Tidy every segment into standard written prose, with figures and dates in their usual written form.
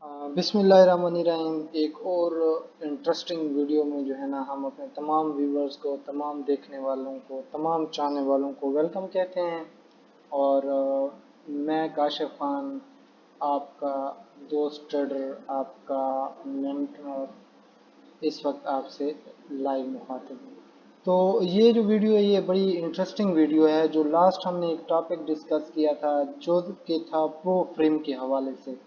बिस्मिल्लाहिर्रहमानिर्रहीम। एक और इंटरेस्टिंग वीडियो में जो है ना हम अपने तमाम व्यूवर्स को, तमाम देखने वालों को, तमाम चाहने वालों को वेलकम कहते हैं। और मैं काशिफ खान, आपका दोस्त ट्रेडर, आपका मेंटर, इस वक्त आपसे लाइव मुखातिब हूँ। तो ये जो वीडियो है ये बड़ी इंटरेस्टिंग वीडियो है। जो लास्ट हमने एक टॉपिक डिस्कस किया था जो कि था प्रो फ्रेम के हवाले से।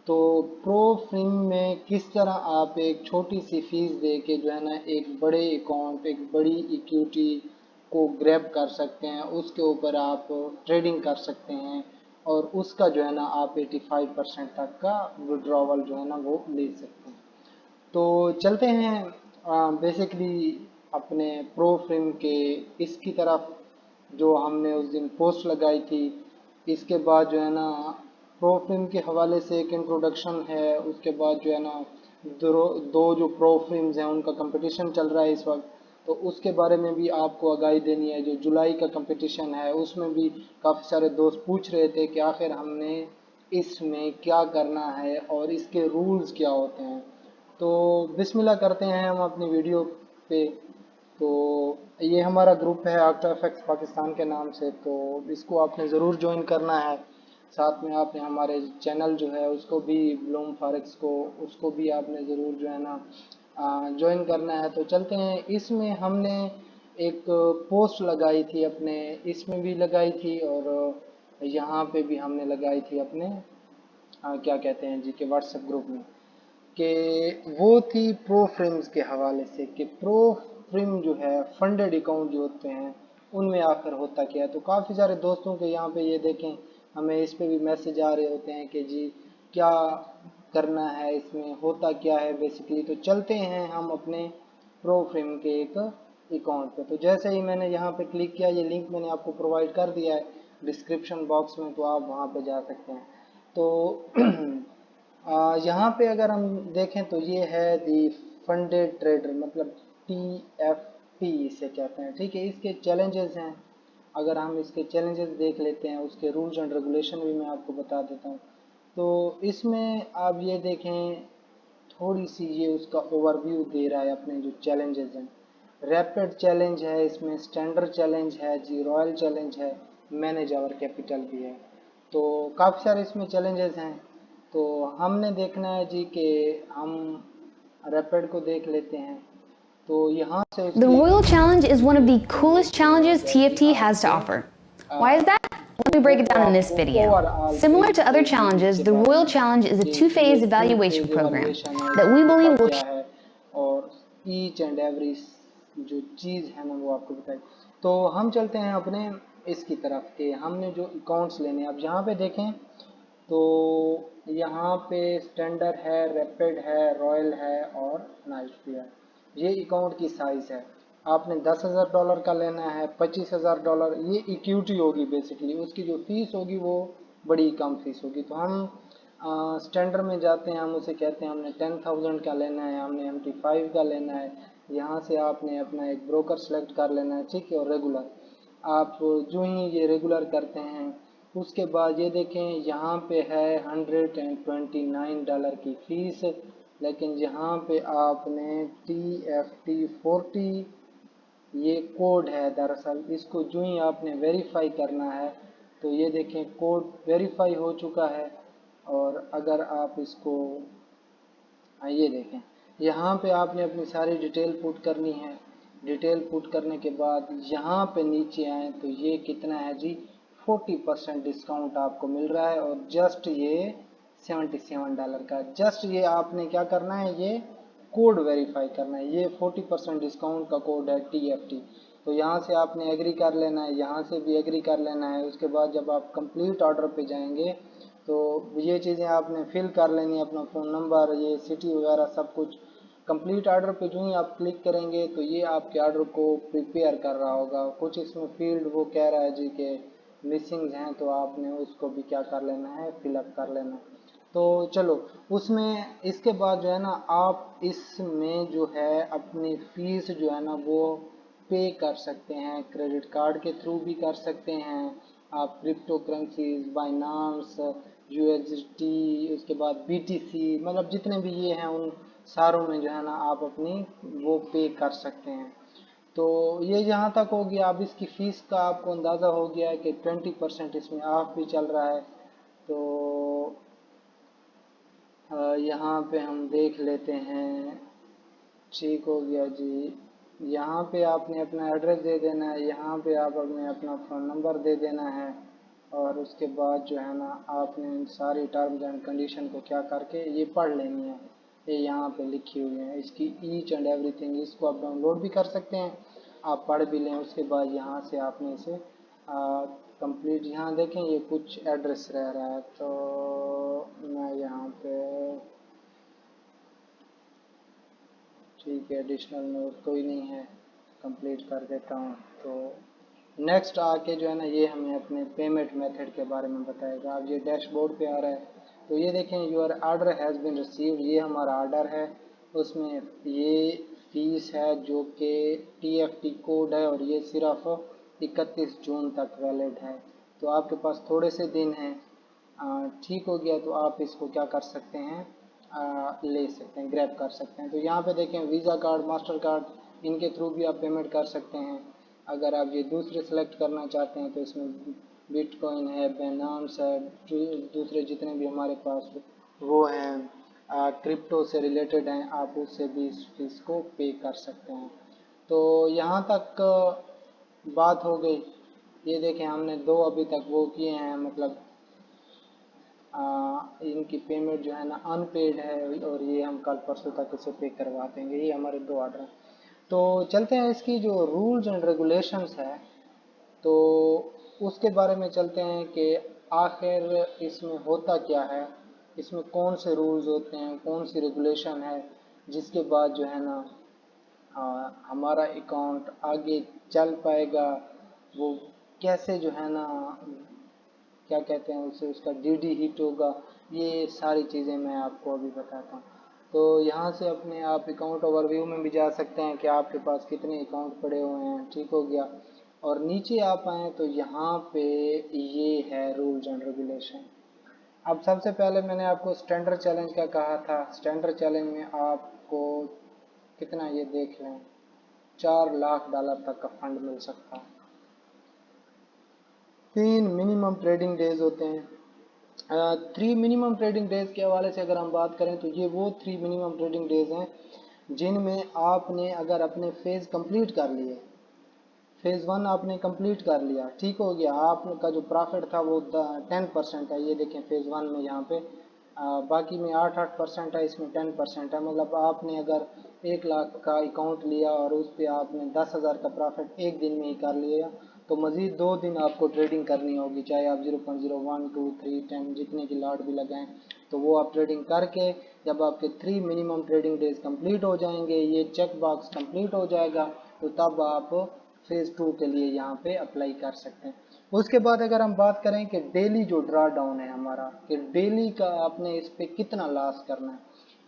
तो प्रो फिल्म में किस तरह आप एक छोटी सी फीस दे के जो है ना एक बड़े अकाउंट, एक बड़ी इक्विटी को ग्रैब कर सकते हैं, उसके ऊपर आप ट्रेडिंग कर सकते हैं और उसका जो है ना आप 85% तक का विड्रॉवल जो है ना वो ले सकते हैं। तो चलते हैं बेसिकली अपने प्रो फिल्म के इसकी तरफ। जो हमने उस दिन पोस्ट लगाई थी, इसके बाद जो है ना प्रो फिल्म के हवाले से एक इंट्रोडक्शन है। उसके बाद जो है ना दो जो प्रो फिल्म्स हैं उनका कंपटीशन चल रहा है इस वक्त, तो उसके बारे में भी आपको आगाही देनी है। जो जुलाई का कंपटीशन है उसमें भी काफ़ी सारे दोस्त पूछ रहे थे कि आखिर हमने इसमें क्या करना है और इसके रूल्स क्या होते हैं। तो बिस्मिल्लाह करते हैं हम अपनी वीडियो पे। तो ये हमारा ग्रुप है आफ्टर इफेक्ट्स पाकिस्तान के नाम से, तो इसको आपने ज़रूर ज्वाइन करना है। साथ में आपने हमारे चैनल जो है उसको भी, ब्लूम फॉरेक्स को, उसको भी आपने ज़रूर जो है ना ज्वाइन करना है। तो चलते हैं। इसमें हमने एक पोस्ट लगाई थी, अपने इसमें भी लगाई थी और यहाँ पे भी हमने लगाई थी अपने क्या कहते हैं जी के व्हाट्सएप ग्रुप में, कि वो थी प्रो फ्रेम्स के हवाले से कि प्रो फ्रेम जो है फंडेड अकाउंट जो होते हैं उनमें आकर होता क्या है। तो काफ़ी सारे दोस्तों के यहाँ पे ये देखें, हमें इस पे भी मैसेज आ रहे होते हैं कि जी क्या करना है, इसमें होता क्या है बेसिकली। तो चलते हैं हम अपने प्रो फ्रेम के एक अकाउंट पे। तो जैसे ही मैंने यहाँ पे क्लिक किया, ये लिंक मैंने आपको प्रोवाइड कर दिया है डिस्क्रिप्शन बॉक्स में, तो आप वहाँ पे जा सकते हैं। तो यहाँ पे अगर हम देखें तो ये है दी फंडेड ट्रेडर, मतलब TFT इसे कहते हैं, ठीक है। इसके चैलेंजेस हैं। अगर हम इसके चैलेंजेस देख लेते हैं, उसके रूल्स एंड रेगुलेशन भी मैं आपको बता देता हूँ। तो इसमें आप ये देखें, थोड़ी सी ये उसका ओवरव्यू दे रहा है अपने जो चैलेंजेस हैं। रैपिड चैलेंज है, इसमें स्टैंडर्ड चैलेंज है जी, रॉयल चैलेंज है, मैनेज आवर कैपिटल भी है। तो काफ़ी सारे इसमें चैलेंजेस हैं। तो हमने देखना है जी कि हम रैपिड को देख लेते हैं। तो यहाँ से The उसकी Royal Challenge is one of the coolest challenges है कि TFT has to आपको offer. Why is that? Let me break it down in this video. Overall Similar to other देखेंगे challenges, इसके the बारे Royal में Challenge is a कि ये two-phase two evaluation phase program evaluation है, that इसमें we होता believe will क्या है और ईच एंड एवरी जो चीज़ है ना वो आपको बताई। तो हम चलते हैं अपने इसकी तरफ के, हमने जो अकाउंट्स लेने हैं। अब यहाँ पे देखें तो यहाँ पे स्टैंडर्ड है, रैपिड है, रॉयल है और नाइट भी है। ये अकाउंट की साइज़ है। आपने $10,000 का लेना है, $25,000, ये इक्विटी होगी बेसिकली। उसकी जो फीस होगी वो बड़ी कम फीस होगी। तो हम स्टैंडर्ड में जाते हैं, हम उसे कहते हैं हमने 10,000 का लेना है, हमने MT5 का लेना है। यहाँ से आपने अपना एक ब्रोकर सेलेक्ट कर लेना है, ठीक है। और रेगुलर आप जो ही ये रेगुलर करते हैं उसके बाद ये देखें यहाँ पे है $129 की फ़ीस। लेकिन यहाँ पे आपने TFT40 ये कोड है दरअसल, इसको जो ही आपने वेरीफाई करना है तो ये देखें कोड वेरीफाई हो चुका है। और अगर आप इसको ये देखें, यहाँ पे आपने अपनी सारी डिटेल पुट करनी है। डिटेल पुट करने के बाद यहाँ पे नीचे आए तो ये कितना है जी, 40% डिस्काउंट आपको मिल रहा है। और जस्ट ये $77 का, जस्ट ये आपने क्या करना है, ये कोड वेरीफाई करना है। ये 40% डिस्काउंट का कोड है TFT। तो यहाँ से आपने एग्री कर लेना है, यहाँ से भी एग्री कर लेना है। उसके बाद जब आप कंप्लीट ऑर्डर पे जाएंगे तो ये चीज़ें आपने फिल कर लेनी है, अपना फ़ोन नंबर, ये सिटी वगैरह सब कुछ। कंप्लीट ऑर्डर पे जो ही आप क्लिक करेंगे तो ये आपके ऑर्डर को प्रिपेयर कर रहा होगा। कुछ इसमें फील्ड वो कह रहा है जी के मिसिंग हैं, तो आपने उसको भी क्या कर लेना है, फिलअप कर लेना है। तो चलो उसमें इसके बाद जो है ना आप इसमें जो है अपनी फ़ीस जो है ना वो पे कर सकते हैं, क्रेडिट कार्ड के थ्रू भी कर सकते हैं आप क्रिप्टो करेंसीज, बाइनांस, यूएसडी, उसके बाद बीटीसी, मतलब जितने भी ये हैं उन सारों में जो है ना आप अपनी वो पे कर सकते हैं। तो ये जहाँ तक हो गया। अब इसकी फ़ीस का आपको अंदाज़ा हो गया है कि 20% इसमें ऑफ भी चल रहा है। तो यहाँ पे हम देख लेते हैं। ठीक हो गया जी। यहाँ पे आपने अपना एड्रेस दे देना है, यहाँ पे आप अपने अपना फ़ोन नंबर दे देना है, और उसके बाद जो है ना आपने इन सारी टर्म्स एंड कंडीशन को क्या करके ये पढ़ लेनी है। ये यहाँ पे लिखी हुई है इसकी ईच एंड एवरीथिंग। इसको आप डाउनलोड भी कर सकते हैं, आप पढ़ भी लें। उसके बाद यहाँ से आपने इसे कंप्लीट, यहाँ देखें ये कुछ एड्रेस रह रहा है, तो मैं यहाँ पे ठीक है एडिशनल नोट कोई नहीं है, कंप्लीट कर देता हूँ। तो नेक्स्ट आके जो है ना ये हमें अपने पेमेंट मेथड के बारे में बताएगा। अब ये डैशबोर्ड पे आ रहा है, तो ये देखें your order has been received, ये हमारा ऑर्डर है। उसमें ये फीस है जो कि टीएफटी कोड है, और ये सिर्फ 31 जून तक वैलिड है। तो आपके पास थोड़े से दिन हैं। ठीक हो गया, तो आप इसको क्या कर सकते हैं, ले सकते हैं, ग्रैब कर सकते हैं। तो यहाँ पे देखें वीज़ा कार्ड, मास्टर कार्ड, इनके थ्रू भी आप पेमेंट कर सकते हैं। अगर आप ये दूसरे सेलेक्ट करना चाहते हैं तो इसमें बिटकॉइन है, बाइनेंस है, दूसरे जितने भी हमारे पास वो हैं क्रिप्टो से रिलेटेड हैं, आप उससे भी इस फीस को पे कर सकते हैं। तो यहाँ तक बात हो गई। ये देखें हमने दो अभी तक वो किए हैं, मतलब इनकी पेमेंट जो है ना अनपेड है, और ये हम कल परसों तक इसे पे करवा देंगे। ये हमारे दो ऑर्डर हैं। तो चलते हैं इसकी जो रूल्स एंड रेगुलेशंस है, तो उसके बारे में चलते हैं कि आखिर इसमें होता क्या है, इसमें कौन से रूल्स होते हैं, कौन सी रेगुलेशन है, जिसके बाद जो है ना हमारा अकाउंट आगे चल पाएगा। वो कैसे जो है ना क्या कहते हैं उसे, उसका डीडी हिट होगा। ये सारी चीज़ें मैं आपको अभी बताता हूँ। तो यहाँ से अपने आप अकाउंट ओवरव्यू में भी जा सकते हैं कि आपके पास कितने अकाउंट पड़े हुए हैं। ठीक हो गया, और नीचे आप आएँ तो यहाँ पे ये है रूल्स एंड रेगुलेशन। अब सबसे पहले मैंने आपको स्टैंडर्ड चैलेंज का कहा था। स्टैंडर्ड चैलेंज में आपको कितना, ये देख लें, $4 लाख तक का फंड मिल सकता है। 3 मिनिमम ट्रेडिंग डेज होते हैं। 3 मिनिमम ट्रेडिंग डेज के हवाले से अगर हम बात करें तो ये वो 3 मिनिमम ट्रेडिंग डेज हैं जिनमें आपने अगर अपने फेज़ कंप्लीट कर लिए, फेज़ 1 आपने कंप्लीट कर लिया, ठीक हो गया, आपका जो प्रॉफिट था वो 10% है। ये देखें फेज़ 1 में यहाँ पे बाकी में 8% है, इसमें 10% है। मतलब आपने अगर 1 लाख का अकाउंट लिया और उस पर आपने 10,000 का प्रॉफिट एक दिन में ही कर लिया, तो मज़ीद 2 दिन आपको ट्रेडिंग करनी होगी, चाहे आप 0.01 2 3 10 जितने की लॉट भी लगाएं। तो वो आप ट्रेडिंग करके जब आपके 3 मिनिमम ट्रेडिंग डेज कंप्लीट हो जाएंगे, ये चेक बॉक्स कंप्लीट हो जाएगा, तो तब आप फेज़ 2 के लिए यहाँ पे अप्लाई कर सकते हैं। उसके बाद अगर हम बात करें कि डेली जो ड्रा डाउन है हमारा, कि डेली का आपने इस पे कितना लॉस करना है।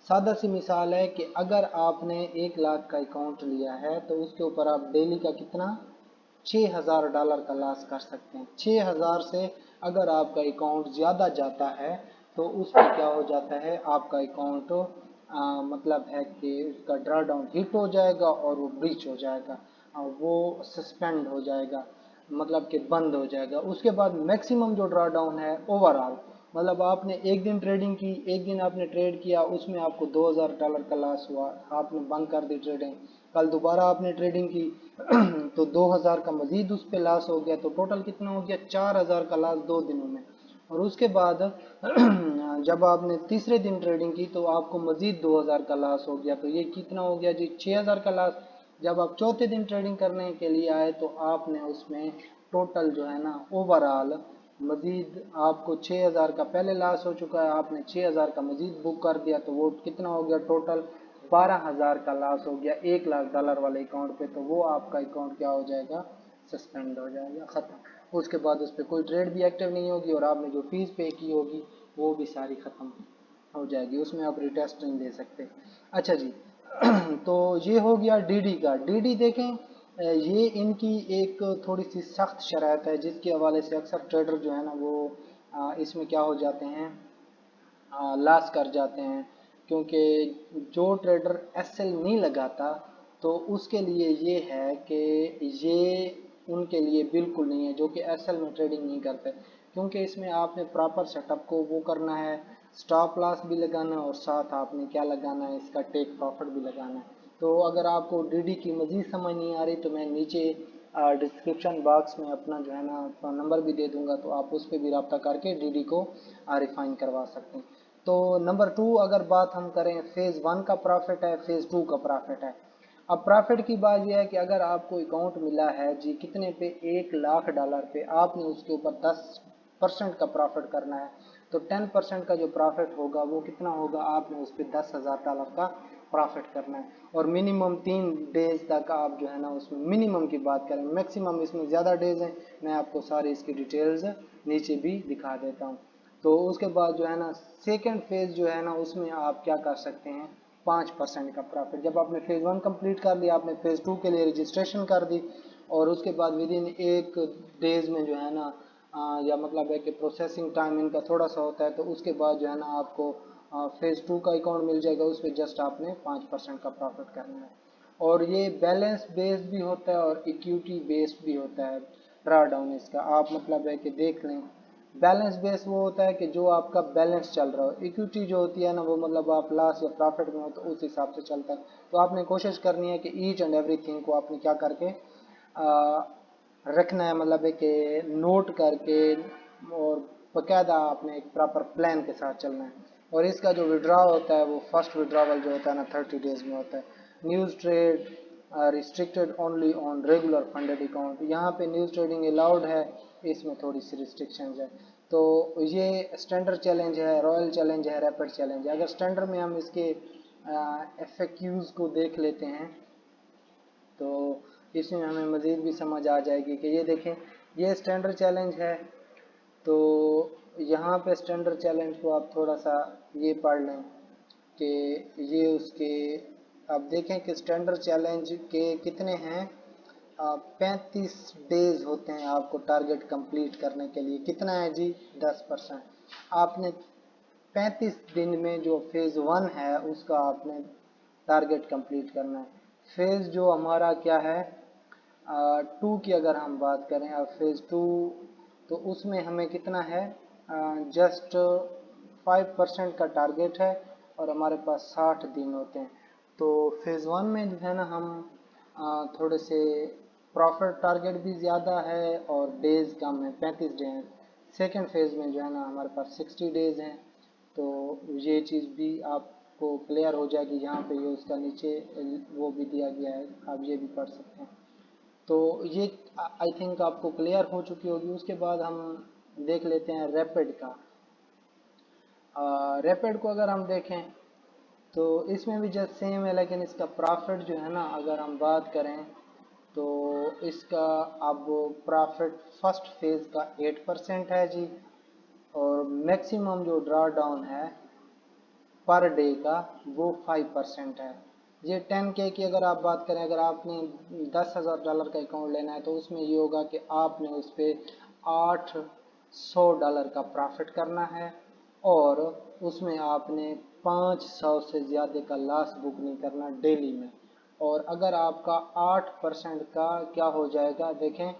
सादा सी मिसाल है कि अगर आपने 1 लाख का अकाउंट लिया है तो उसके ऊपर आप डेली का कितना, $6,000 का लॉस कर सकते हैं। 6,000 से अगर आपका अकाउंट ज़्यादा जाता है तो उसमें क्या हो जाता है, आपका अकाउंट मतलब है कि उसका ड्रा डाउन हिट हो जाएगा और वो ब्रीच हो जाएगा, वो सस्पेंड हो जाएगा, मतलब कि बंद हो जाएगा। उसके बाद मैक्सिमम जो ड्रा डाउन है ओवरऑल, मतलब आपने एक दिन ट्रेडिंग की, एक दिन आपने ट्रेड किया, उसमें आपको $2,000 का लॉस हुआ, आपने बंद कर दी ट्रेडिंग। कल दोबारा आपने ट्रेडिंग की तो 2,000 का मजीद उस पर लॉस हो गया, तो टोटल कितना हो गया, 4,000 का लॉस 2 दिनों में। और उसके बाद जब आपने तीसरे दिन ट्रेडिंग की तो आपको मजीद 2,000 का लॉस हो गया, तो ये कितना हो गया जी, 6,000 का लॉस। जब आप चौथे दिन ट्रेडिंग करने के लिए आए तो आपने उसमें टोटल जो है ना ओवरऑल मजीद आपको 6,000 का पहले लॉस हो चुका है, आपने 6,000 का मजीद बुक कर दिया, तो वो कितना हो गया, टोटल 12,000 का लॉस हो गया $1 लाख वाले अकाउंट पे। तो वो आपका अकाउंट क्या हो जाएगा, सस्पेंड हो जाएगा, ख़त्म। उसके बाद उस पर कोई ट्रेड भी एक्टिव नहीं होगी, और आपने जो फीस पे की होगी वो भी सारी ख़त्म हो जाएगी, उसमें आप रिटेस्ट नहीं दे सकते। अच्छा जी तो ये हो गया डीडी का। डीडी देखें, ये इनकी एक थोड़ी सी सख्त शराइत है जिसके हवाले से अक्सर ट्रेडर जो है ना वो इसमें क्या हो जाते हैं, लॉस कर जाते हैं, क्योंकि जो ट्रेडर एसएल नहीं लगाता तो उसके लिए ये है कि ये उनके लिए बिल्कुल नहीं है जो कि एसएल में ट्रेडिंग नहीं करते, क्योंकि इसमें आपने प्रॉपर सेटअप को वो करना है, स्टॉप लॉस भी लगाना है और साथ आपने क्या लगाना है, इसका टेक प्रॉफिट भी लगाना है। तो अगर आपको डीडी की मज़ीद समझ नहीं आ रही तो मैं नीचे डिस्क्रिप्शन बॉक्स में अपना जो है ना फ़ोन नंबर भी दे दूंगा, तो आप उस पर भी रब्ता करके डीडी को रिफाइन करवा सकते हैं। तो नंबर 2 अगर बात हम करें, फेज़ 1 का प्रॉफिट है, फेज़ 2 का प्रॉफिट है। अब प्रॉफिट की बात यह है कि अगर आपको अकाउंट मिला है जी कितने पे, $1,00,000 पे, आपने उसके ऊपर 10% का प्रॉफिट करना है, तो 10% का जो प्रॉफिट होगा वो कितना होगा, आपने उस पर $10,000 का प्रॉफिट करना है। और मिनिमम 3 डेज तक आप जो है ना उसमें, मिनिमम की बात करें, मैक्सिमम इसमें ज़्यादा डेज हैं, मैं आपको सारी इसकी डिटेल्स नीचे भी दिखा देता हूँ। तो उसके बाद जो है ना सेकेंड फेज़ जो है ना उसमें आप क्या कर सकते हैं, 5% का प्रॉफिट। जब आपने फेज़ 1 कंप्लीट कर लिया, आपने फेज़ 2 के लिए रजिस्ट्रेशन कर दी, और उसके बाद विद इन 1 डेज में जो है ना या मतलब है कि प्रोसेसिंग टाइम इनका थोड़ा सा होता है, तो उसके बाद जो है ना आपको फेज़ 2 का अकाउंट मिल जाएगा, उस पर जस्ट आपने 5% का प्रॉफिट करना है। और ये बैलेंस बेस्ड भी होता है और इक्विटी बेस्ड भी होता है ड्रा डाउन इसका, आप मतलब है कि देख लें। बैलेंस बेस वो होता है कि जो आपका बैलेंस चल रहा हो, इक्विटी जो होती है ना वो मतलब आप लॉस या प्रॉफिट में हो तो उस हिसाब से चलता है। तो आपने कोशिश करनी है कि ईच एंड एवरीथिंग को आपने क्या करके रखना है, मतलब है कि नोट करके, और बाकायदा आपने एक प्रॉपर प्लान के साथ चलना है। और इसका जो विड्रॉ होता है वो फर्स्ट विड्रॉवल जो होता है ना 30 डेज में होता है। News trade restricted only on regular funded account, यहाँ पे न्यूज़ ट्रेडिंग अलाउड है, इसमें थोड़ी सी रिस्ट्रिक्शंस है। तो ये स्टैंडर्ड चैलेंज है, रॉयल चैलेंज है, रैपिड चैलेंज है। अगर स्टैंडर्ड में हम इसके FAQs को देख लेते हैं तो इसमें हमें मज़ीद भी समझ आ जाएगी कि ये देखें, ये स्टैंडर्ड चैलेंज है। तो यहाँ पे स्टैंडर्ड चैलेंज को आप थोड़ा सा ये पढ़ लें कि ये उसके, आप देखें कि स्टैंडर्ड चैलेंज के कितने हैं, 35 डेज होते हैं आपको टारगेट कंप्लीट करने के लिए। कितना है जी, 10%। आपने 35 दिन में जो फेज़ 1 है उसका आपने टारगेट कंप्लीट करना है। फेज़ जो हमारा क्या है 2 की अगर हम बात करें, अब फेज़ 2 तो उसमें हमें कितना है, जस्ट 5% का टारगेट है और हमारे पास 60 दिन होते हैं। तो फेज़ 1 में जो है ना हम थोड़े से प्रॉफिट टारगेट भी ज़्यादा है और डेज़ कम है, 35 डे हैं। सेकेंड फेज़ में जो है ना हमारे पास 60 डेज़ हैं। तो ये चीज़ भी आपको क्लियर हो जाएगी, यहाँ पे ये उसका नीचे वो भी दिया गया है, आप ये भी पढ़ सकते हैं। तो ये आई थिंक आपको क्लियर हो चुकी होगी। उसके बाद हम देख लेते हैं रैपिड का। रैपिड को अगर हम देखें तो इसमें भी जस्ट सेम है, लेकिन इसका प्रॉफिट जो है ना अगर हम बात करें तो इसका अब प्रॉफिट फर्स्ट फेज़ का 8% है जी, और मैक्सिमम जो ड्रा डाउन है पर डे का वो 5% है। ये 10K की अगर आप बात करें, अगर आपने $10,000 का अकाउंट लेना है तो उसमें ये होगा कि आपने उस पर $800 का प्रॉफिट करना है, और उसमें आपने 500 से ज़्यादा का लॉस बुक नहीं करना डेली में। और अगर आपका 8% का क्या हो जाएगा देखें,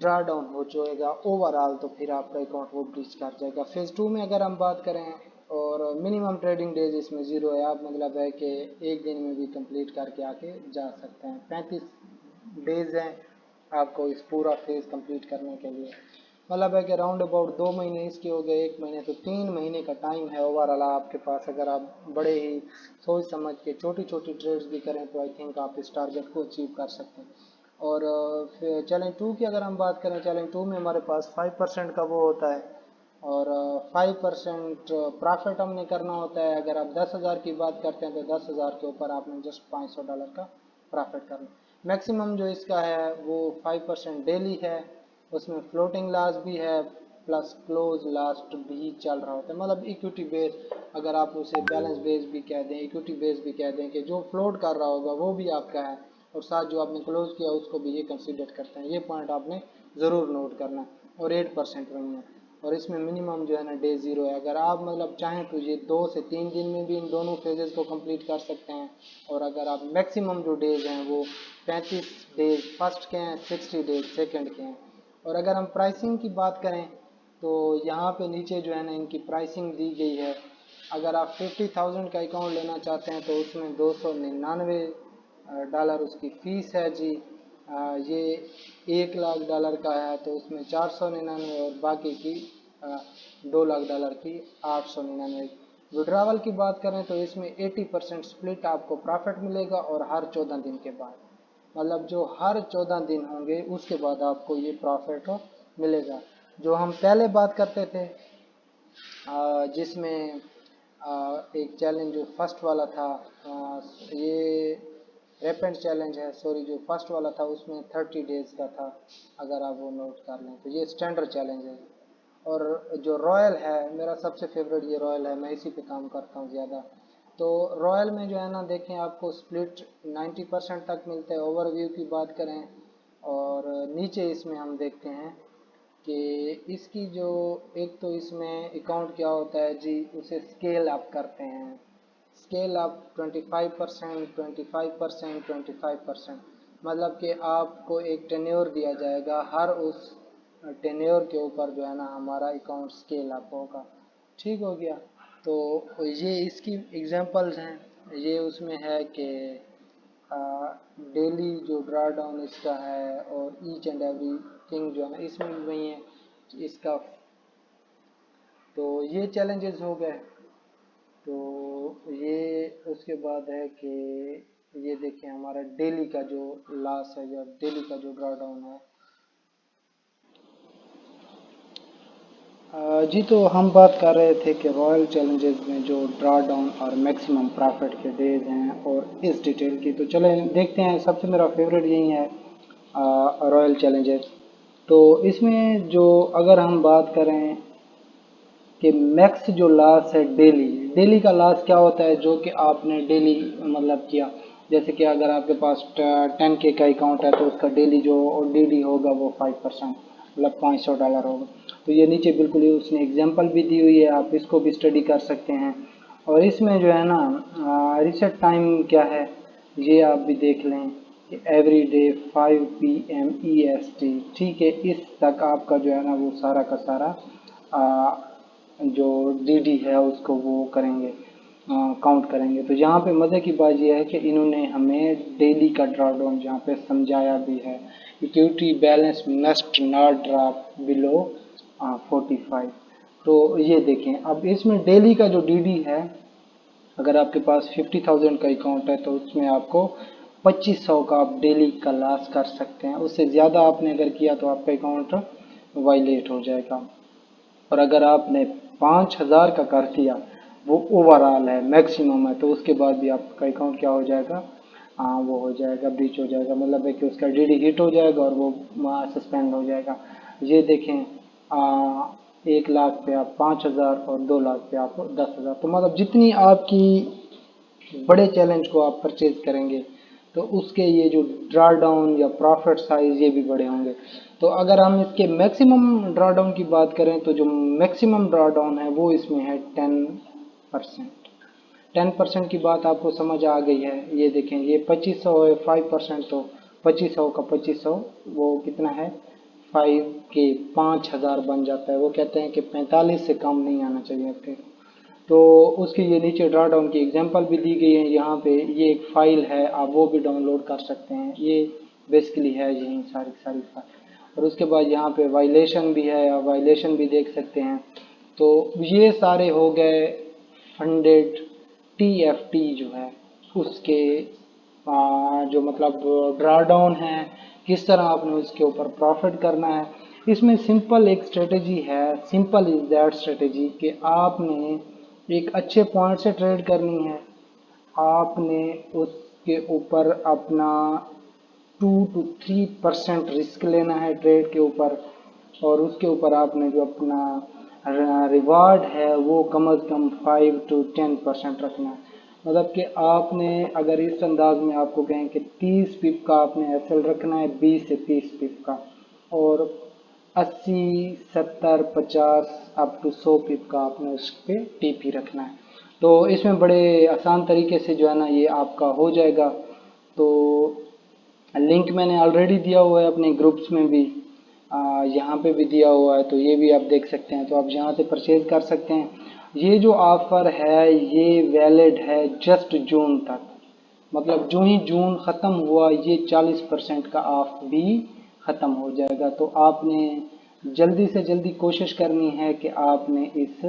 ड्रा डाउन हो जाएगा ओवरऑल, तो फिर आपका अकाउंट वो ब्रीच कर जाएगा। फेज़ 2 में अगर हम बात करें, और मिनिमम ट्रेडिंग डेज इसमें 0 है, आप मतलब है कि एक दिन में भी कंप्लीट करके आके जा सकते हैं। 35 डेज हैं आपको इस पूरा फेज़ कंप्लीट करने के लिए, मतलब है कि राउंड अबाउट 2 महीने इसके हो गए, 1 महीने, तो 3 महीने का टाइम है ओवरऑल आपके पास। अगर आप बड़े ही सोच समझ के छोटी छोटी ट्रेड्स भी करें तो आई थिंक आप इस टारगेट को अचीव कर सकते हैं। और फिर चैलेंज 2 की अगर हम बात करें, चैलेंज 2 में हमारे पास 5% का वो होता है, और 5% प्रॉफिट हमने करना होता है। अगर आप 10,000 की बात करते हैं तो 10,000 के ऊपर आपने जस्ट $500 का प्रॉफिट करना। मैक्सिमम जो इसका है वो 5% डेली है, उसमें फ्लोटिंग लॉस भी है, प्लस क्लोज लास्ट भी चल रहा होता है, मतलब इक्विटी बेस, अगर आप उसे बैलेंस बेस भी कह दें, इक्विटी बेस भी कह दें, कि जो फ्लोट कर रहा होगा वो भी आपका है और साथ जो आपने क्लोज किया उसको भी ये कंसिडर करते हैं। ये पॉइंट आपने ज़रूर नोट करना है। और 8% रही है, और इसमें मिनिमम जो है ना डे ज़ीरो है। अगर आप मतलब चाहें तो ये 2 से 3 दिन में भी इन दोनों फेजेस को कंप्लीट कर सकते हैं, और अगर आप मैक्सिमम जो डेज हैं वो 35 डेज फर्स्ट के हैं, 60 डेज सेकंड के हैं। और अगर हम प्राइसिंग की बात करें तो यहाँ पे नीचे जो है ना इनकी प्राइसिंग दी गई है। अगर आप 50,000 का अकाउंट लेना चाहते हैं तो उसमें $299 उसकी फ़ीस है जी। ये $1,00,000 का है तो उसमें 499, और बाकी की $2,00,000 की 899। विड्रावल की बात करें तो इसमें 80% स्प्लिट आपको प्रॉफिट मिलेगा, और हर 14 दिन के बाद, मतलब जो हर 14 दिन होंगे उसके बाद आपको ये प्रॉफिट मिलेगा। जो हम पहले बात करते थे जिसमें एक चैलेंज जो फर्स्ट वाला था, ये रेपेंट चैलेंज है, सॉरी, जो फर्स्ट वाला था उसमें 30 डेज का था, अगर आप वो नोट कर लें तो ये स्टैंडर्ड चैलेंज है। और जो रॉयल है, मेरा सबसे फेवरेट ये रॉयल है, मैं इसी पे काम करता हूँ ज़्यादा। तो रॉयल में जो है ना देखें आपको स्प्लिट 90% तक मिलता है। ओवरव्यू की बात करें और नीचे इसमें हम देखते हैं कि इसकी जो एक तो इसमें अकाउंट क्या होता है जी, उसे स्केल अप करते हैं। स्केल अप 25%, 25%, 25%, मतलब कि आपको एक टेन्योर दिया जाएगा, हर उस टेन्योर के ऊपर जो है ना हमारा अकाउंट स्केल अप होगा। ठीक हो गया। तो ये इसकी एग्जांपल्स हैं। ये उसमें है कि डेली जो ड्रा डाउन इसका है, और ईच एंड एवरी थिंग जो है ना इसमें भी वही है इसका। तो ये चैलेंजेस हो गए। तो ये उसके बाद है कि ये देखें हमारा डेली का जो लॉस है या डेली का जो ड्रा डाउन है। जी, तो हम बात कर रहे थे कि रॉयल चैलेंजेस में जो ड्रा डाउन और मैक्सिमम प्रॉफिट के डेज हैं और इस डिटेल की। तो चले देखते हैं, सबसे मेरा फेवरेट यही है रॉयल चैलेंजेस। तो इसमें जो अगर हम बात करें कि मैक्स जो लॉस है डेली, डेली का लॉस क्या होता है, जो कि आपने डेली मतलब किया। जैसे कि अगर आपके पास 10K का अकाउंट है तो उसका डेली जो डीडी होगा वो 5%, मतलब $500 होगा। तो ये नीचे बिल्कुल ही उसने एग्जांपल भी दी हुई है, आप इसको भी स्टडी कर सकते हैं। और इसमें जो है ना रिसेट टाइम क्या है ये आप भी देख लें कि एवरी डे 5 PM EST, ठीक है, इस तक आपका जो है ना वो सारा का सारा जो डीडी है उसको वो करेंगे, काउंट करेंगे। तो यहाँ पे मज़े की बात यह है कि इन्होंने हमें डेली का ड्रा डाउन यहाँ पे समझाया भी है। Equity balance must not drop below 45। तो ये देखें, अब इसमें डेली का जो डीडी है, अगर आपके पास 50,000 का अकाउंट है तो उसमें आपको 2500 का आप डेली का लॉस कर सकते हैं। उससे ज़्यादा आपने अगर किया तो आपका अकाउंट वायलेट हो जाएगा। और अगर आपने 5,000 का कर दिया, वो ओवरऑल है, मैक्सिमम है, तो उसके बाद भी आपका अकाउंट क्या हो जाएगा, वो हो जाएगा, ब्रीच हो जाएगा, मतलब है कि उसका डीडी हिट हो जाएगा और वो सस्पेंड हो जाएगा। ये देखें 1 लाख पे आप 5,000 और 2 लाख पे आप 10,000। तो मतलब जितनी आपकी बड़े चैलेंज को आप परचेज करेंगे तो उसके ये जो ड्रा डाउन या प्रॉफिट साइज ये भी बड़े होंगे। तो अगर हम इसके मैक्सिमम ड्रा डाउन की बात करें तो जो मैक्सिमम ड्रा डाउन है वो इसमें है 10%। 10% की बात आपको समझ आ गई है। ये देखें, ये 2500 है, 5%, तो 2500 का 2500 वो कितना है, 5 के 5,000 बन जाता है। वो कहते हैं कि 45 से कम नहीं आना चाहिए आपके। तो उसकी ये नीचे ड्रा डाउन की एग्जांपल भी दी गई है यहाँ पे। ये एक फाइल है, आप वो भी डाउनलोड कर सकते हैं। ये बेसिकली है यही सारी सारी फाइल। और उसके बाद यहाँ पे वाइलेशन भी है, आप वाइलेशन भी देख सकते हैं। तो ये सारे हो गए फंडेड TFT जो है उसके जो मतलब ड्रा डाउन है, किस तरह आपने उसके ऊपर प्रॉफिट करना है। इसमें सिंपल एक स्ट्रेटेजी है, सिंपल इज दैट स्ट्रेटेजी, कि आपने एक अच्छे पॉइंट से ट्रेड करनी है। आपने उसके ऊपर अपना 2 to 3% रिस्क लेना है ट्रेड के ऊपर। और उसके ऊपर आपने जो अपना रिवार्ड है वो कम अज़ कम 5 to 10% रखना है। मतलब कि आपने अगर इस अंदाज में आपको कहें कि 30 पिप का आपने एसएल रखना है, 20 से 30 पिप का, और 80, 70, 50 अप टू 100 पिप का आपने उस पर टीपी रखना है। तो इसमें बड़े आसान तरीके से जो है ना ये आपका हो जाएगा। तो लिंक मैंने ऑलरेडी दिया हुआ है अपने ग्रुप्स में भी, यहाँ पे भी दिया हुआ है, तो ये भी आप देख सकते हैं। तो आप यहाँ से परचेज कर सकते हैं। ये जो ऑफ़र है ये वैलिड है जस्ट जून तक, मतलब जो ही जून ख़त्म हुआ ये 40% का ऑफ भी ख़त्म हो जाएगा। तो आपने जल्दी से जल्दी कोशिश करनी है कि आपने इस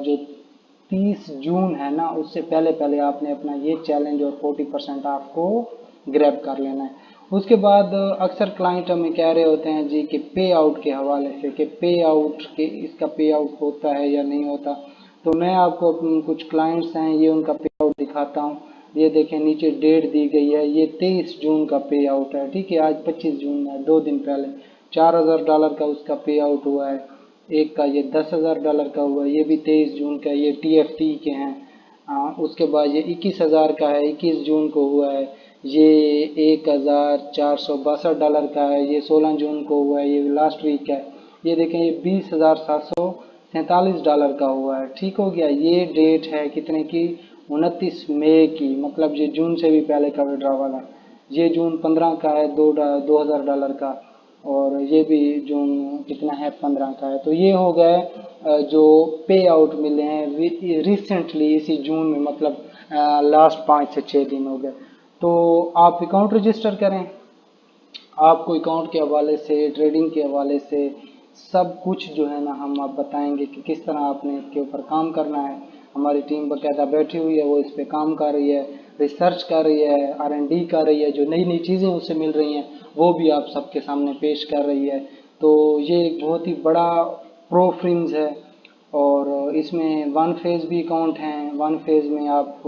जो 30 जून है ना उससे पहले पहले आपने अपना ये चैलेंज और 40% आपको ग्रैब कर लेना है। उसके बाद अक्सर क्लाइंट हमें कह रहे होते हैं जी कि पे आउट के हवाले से कि पे आउट के इसका पे आउट होता है या नहीं होता। तो मैं आपको कुछ क्लाइंट्स हैं ये उनका पे आउट दिखाता हूँ। ये देखें नीचे डेट दी गई है, ये 23 जून का पे आउट है, ठीक है। आज 25 जून है, 2 दिन पहले $4000 का उसका पे आउट हुआ है। एक का ये $10,000 का हुआ है, ये भी 23 जून का, ये TFT के हैं। उसके बाद ये 21,000 का है, 21 जून को हुआ है। ये $1,462 का है, ये 16 जून को हुआ है, ये लास्ट वीक है। ये देखें ये $20,747 का हुआ है, ठीक हो गया। ये डेट है कितने की, 29 मई की, मतलब ये जून से भी पहले का विड्रॉवल है। ये जून 15 का है, $2,000 का, और ये भी जून कितना है, 15 का है। तो ये हो गए जो पे आउट मिले हैं रिसेंटली इसी जून में, मतलब लास्ट 5 से 6 दिन हो गए। तो आप अकाउंट रजिस्टर करें, आपको अकाउंट के हवाले से, ट्रेडिंग के हवाले से सब कुछ जो है ना हम आप बताएंगे कि किस तरह आपने इसके ऊपर काम करना है। हमारी टीम बाकायदा बैठी हुई है, वो इस पे काम कर रही है, रिसर्च कर रही है, R&D कर रही है, जो नई नई चीज़ें उससे मिल रही हैं वो भी आप सबके सामने पेश कर रही है। तो ये एक बहुत ही बड़ा प्रो फ्रिम्स है, और इसमें 1 फेज़ भी अकाउंट हैं। 1 फेज़ में आप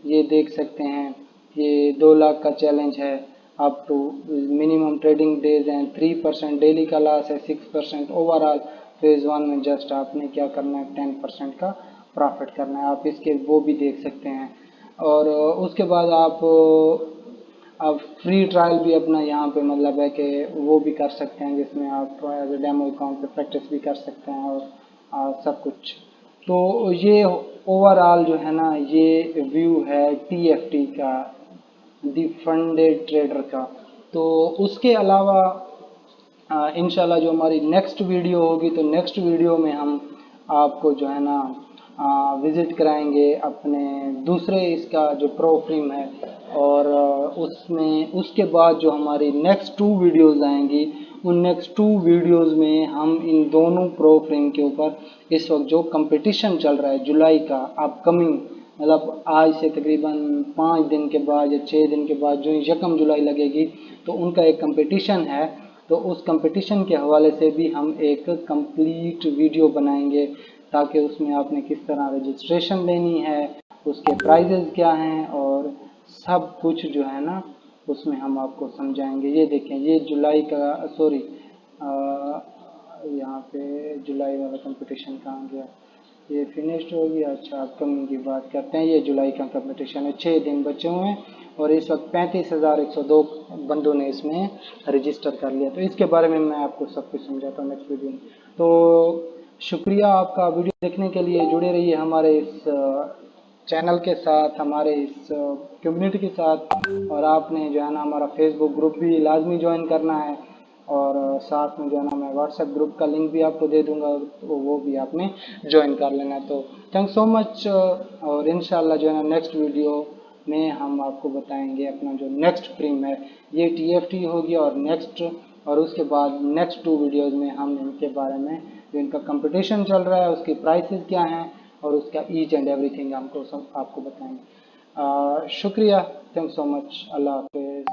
ये देख सकते हैं, ये 2 लाख का चैलेंज है, up to minimum trading days हैं, 3% डेली का लॉस है, 6% ओवरऑल। फेज़ 1 में जस्ट आपने क्या करना है, 10% का प्रॉफिट करना है। आप इसके वो भी देख सकते हैं। और उसके बाद आप फ्री ट्रायल भी अपना यहाँ पे मतलब है कि वो भी कर सकते हैं, जिसमें आप एज ए डेमो अकाउंट पे प्रैक्टिस भी कर सकते हैं और सब कुछ। तो ये ओवरऑल जो है ना ये व्यू है TFT का, दी फंडेड ट्रेडर का। तो उसके अलावा इंशाल्लाह जो हमारी नेक्स्ट वीडियो होगी, तो नेक्स्ट वीडियो में हम आपको जो है ना विज़िट कराएंगे अपने दूसरे इसका जो प्रो फ्रेम है, और उसमें उसके बाद जो हमारी नेक्स्ट 2 वीडियोज़ आएंगी, उन नेक्स्ट 2 वीडियोज़ में हम इन दोनों प्रो फ्रेम के ऊपर इस वक्त जो कंपटीशन चल रहा है जुलाई का अपकमिंग, मतलब आज से तकरीबन 5 दिन के बाद या 6 दिन के बाद जो 1 जुलाई लगेगी, तो उनका एक कंपटीशन है। तो उस कंपटीशन के हवाले से भी हम एक कंप्लीट वीडियो बनाएंगे, ताकि उसमें आपने किस तरह रजिस्ट्रेशन लेनी है, उसके प्राइजेज़ क्या हैं, और सब कुछ जो है ना उसमें हम आपको समझाएंगे। ये देखें ये जुलाई का, सॉरी यहाँ पे जुलाई वाला कंपटीशन कहाँ गया, ये फिनिश्ड हो गया। अच्छा अपकमिंग की बात करते हैं। ये जुलाई का कंपटीशन है, 6 दिन बचे हुए हैं, और इस वक्त 35,102 बंदों ने इसमें रजिस्टर कर लिया। तो इसके बारे में मैं आपको सब कुछ समझाता हूँ नेक्स्ट वीडियो में। तो शुक्रिया आपका वीडियो देखने के लिए। जुड़े रहिए हमारे इस चैनल के साथ, हमारे इस कम्युनिटी के साथ, और आपने जो है ना हमारा फेसबुक ग्रुप भी लाजमी ज्वाइन करना है, और साथ में जो है ना मैं व्हाट्सएप ग्रुप का लिंक भी आपको दे दूंगा, तो वो भी आपने ज्वाइन कर लेना है। तो थैंक्स सो मच, और इंशाल्लाह जो है ना नेक्स्ट वीडियो में हम आपको बताएंगे अपना जो नेक्स्ट फ्रेम है, ये TFT होगी, और नेक्स्ट और उसके बाद नेक्स्ट 2 वीडियोज़ में हम इनके बारे में जो इनका कंपटीशन चल रहा है उसकी प्राइसेस क्या हैं, और उसका ईच एंड एवरीथिंग हमको सब आपको बताएंगे। शुक्रिया, थैंक्स सो मच, अल्लाह हाफिज़।